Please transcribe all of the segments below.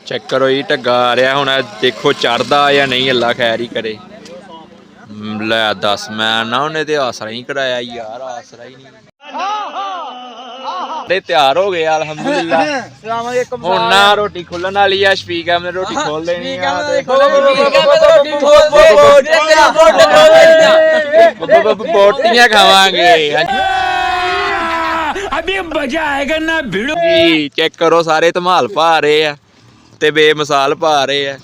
Check करो जी ढग्गा आ रहा हुण देखो चढ़दा या नहीं अल्लाह खैर ही करे। लै दस मैं ना उन्हें तो आसरा ही कराया यार आसरा ही नहीं तैयार हो गए अल्हम्दुलिल्लाह। हुण ना रोटी खुलन वाली है शफीक अहमद रोटी खोल देनी बोटियां खावांगे अभी मजा आएगा ना भिड़ो जी। चेक करो सारे धमाल पा रहे हैं ते बेमिसाल पा रहे हैं।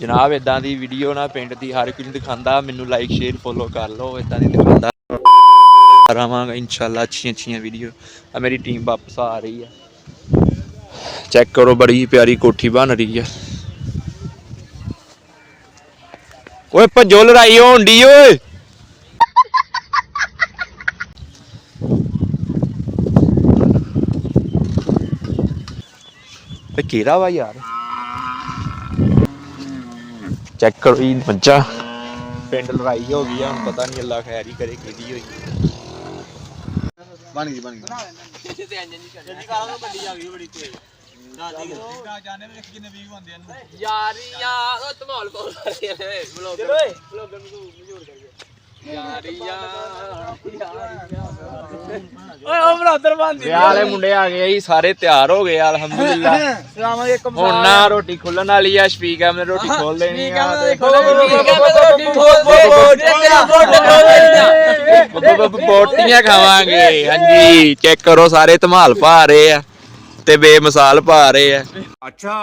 जनाब इदां दी वीडियो ना पिंड दी हर कुछ दिखांदा मैनू लाइक शेयर फॉलो कर लो इदां दी दिखांदा रहांगा इंशाल्लाह अच्छी वीडियो। मेरी टीम वापस आ रही है। चेक करो बड़ी प्यारी कोठी बन रही है। ओए भज्जो लड़ाई होण डी ओए केड़ा वा यार। चेक करो जी मज्जा पिंड लड़ाई हो गई है पता नहीं अल्लाह खैर ही करे किहदी होई बन गई मुंडे आ गए जी सारे तैयार हो गए अल्हम्दुलिल्लाह। हुण ना रोटी खुलन वाली है शफीक अहमद रोटी खोल देनी बोटियां खावांगे। हाँ जी चेक करो सारे धमाल पा रहे हैं ते बेमिसाल पा रहे हैं। अच्छा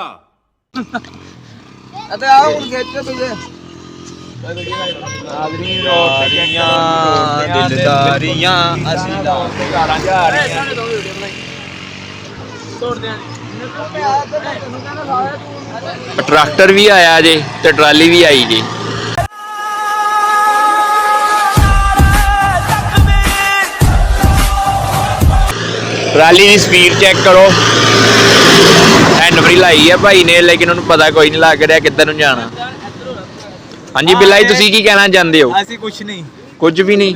ट्रैक्टर भी आया जे ते ट्राली भी आई जी। ट्राली की स्पीड चेक करो हैंड फ्री लाई है भाई ने लेकिन उन्हें पता कोई नहीं लग रहा किधर नूं जाना। हाँ जी बिल्ला जी तुसीं की कहना चाहते हो? ऐसी कुछ नहीं कुछ भी नहीं।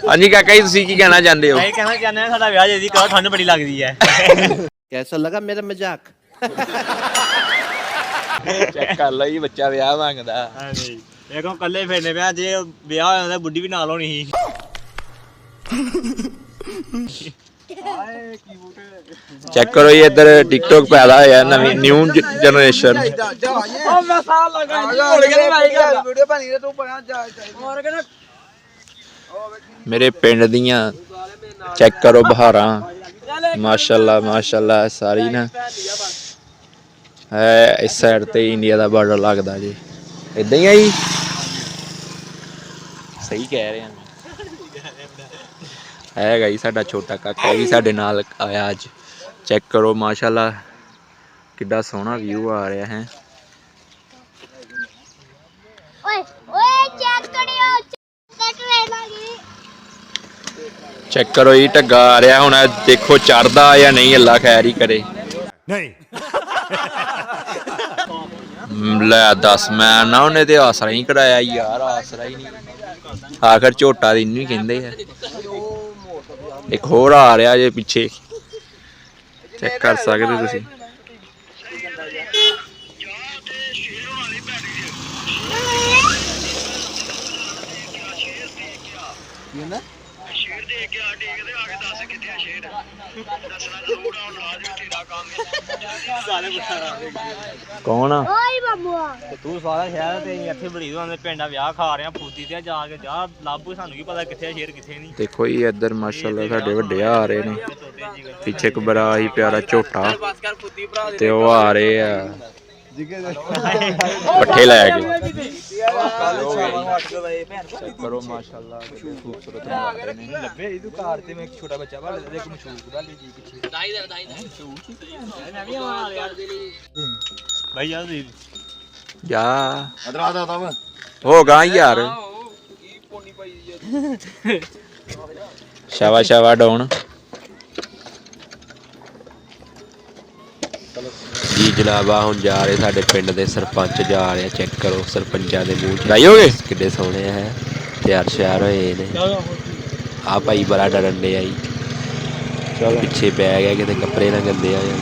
हाँ जी काका जी तुसीं की कहना चाहते हो? कहना चाहते हैं साडा विआह जल्दी करो ठंड बड़ी लगदी है। कैसा लगा मेरा मजाक? चेक कर लो जी बच्चा विआह मंगदा। हां जी देखो कल्ले फिरने पे जे विआह हो जांदा बुड्ढी भी नाल होनी ही। चेक करो ये इधर टिकटॉक पैदा होया नवी न्यू जनरेशन। मेरे पिंड दियां चेक करो बहारां माशाल्लाह माशाल्लाह सारी ना है इस साइड ते इंडिया दा बॉर्डर लगदा जी इदां ही है जी सही कह रहे हैं। है जी साडा छोटा काका भी साडे नाल आया अज। चेक करो माशाल्लाह किड्डा सोहना व्यू आ रहा है। चेक करो जी ढग्गा आ रहा हुण देखो चढ़दा या नहीं अल्लाह खैर ही करे। नहीं लै दस मैं ना उन्हें तो आसरा ही कराया यार आसरा ही नहीं आखिर झोटा तो इनू ही कहते हैं। एक होर आ रहा जे पिछे चेक कर सकते तुसीं। कौन तू सारा शहर ते इत्थे बड़ी दे पिंडा विआह खा रहे फूती ते जाके जा लभ सानू की पता कित्थे शेर कित्थे नहीं। देखो जी इधर माशाल्लाह साडे वड्डे आ रहे ने पिछे एक बड़ा ही प्यारा झोटा ते ओ आ रहे आ पट्ठे लैके। करो माशाल्लाह खूबसूरत छोटा बच्चा जा होगा यार शावा शावा डाउन। ਜਨਾਬਾ ਹੁਣ ਜਾ ਰਹੇ ਸਾਡੇ ਪਿੰਡ ਦੇ ਸਰਪੰਚ ਜਾ ਰਹੇ, ਚੈੱਕ ਕਰੋ ਸਰਪੰਚਾਂ ਦੇ ਮੂੰਹ 'ਚ ਲਾਈਓਗੇ ਕਿੱਡੇ ਸੋਹਣੇ ਹੈ, ਤਿਆਰ ਸ਼ਿਆਰ ਹੋਏ ਨੇ। ਆ ਭਾਈ ਬੜਾ ਡਰਨ ਡਿਆ ਜੀ, ਚਲੋ ਪਿੱਛੇ ਬੈਗ ਹੈ ਕਿਤੇ ਕੱਪੜੇ ਨਾ ਗੰਦੇ ਆ ਜਾਣ।